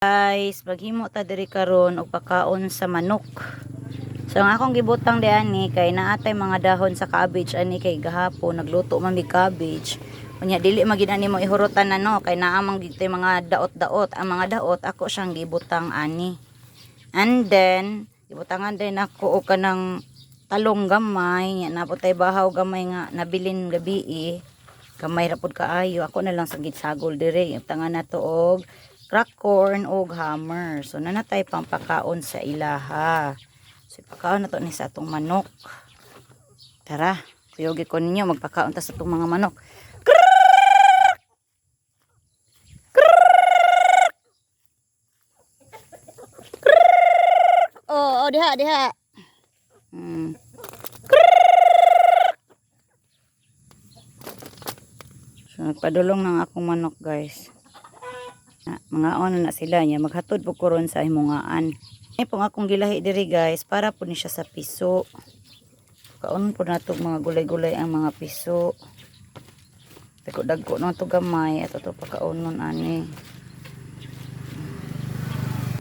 Guys, maghimo ta diri karon og pakaon sa manok. So ang akong gibutang diani kay naatay mga dahon sa cabbage ani kay gahapon nagluto man mi cabbage. Unya dili magid ani mo ihurutan na no kay naa man gid mga daot-daot. Ang mga daot ako siyang gibutang ani. And then gibutangan din ako og kanang talong gamay, nya naputay bahaw gamay nga nabilin gabi. Gamay ra pud kaayo. Ako na lang sa gitsagol dire. Tangan na to og crack corn o hammer. So nanatay pang pakaon sa ilaha. So pakaon na to ni sa atong manok. Tara, kuyogi ko ninyo magpakaon ta sa atong mga manok. Oh, diha, diha. So nagpadulong ng akong manok, guys. Mga ono na sila niya maghatod po ko ron sa himungaan. Ay pong akong gilahi diri guys para po ni siya sa piso. Kaon po nato mga gulay-gulay ang mga piso. Dagko no to gamay at to pakaonon ani.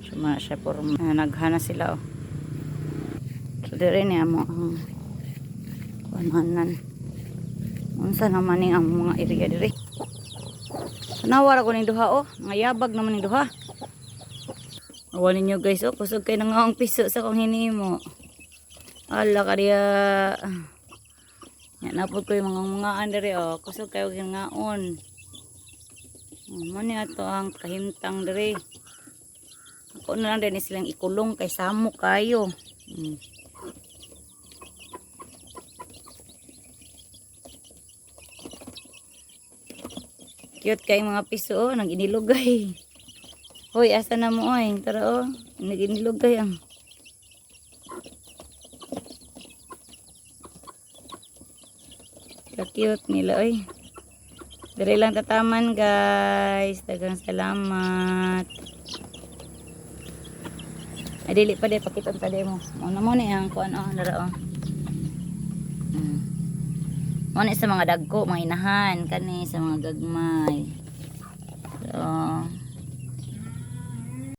Suma siya por naghana sila oh. So diri ni amo ang kuanan. Unsa naman ni ang mga area diri? Nawara ko ning duha oh, ngayabag naman ning duha. Awan ninyo guys oh, kusog kay nangaong piso sa kong hinimo. Ala ka diya. Nya napod ko yung mga andere oh, kusog kayo ngaon. Mo ni ato ang kahimtang dire. Ako na lang din silang ikulong kay samo kayo. Cute kay mga piso oh, nag-inilugay. Hoy, asa na mo oy? Tara oh, nag-inilugay ang. Cute nila oy. Dire lang tataman guys. Daghang salamat. Ay dili pa de pakiton ta de mo. Ano mo ni ang kuan oh, dara oh. Muna sa mga dagko, mga inahan, kani sa mga gagmay. So,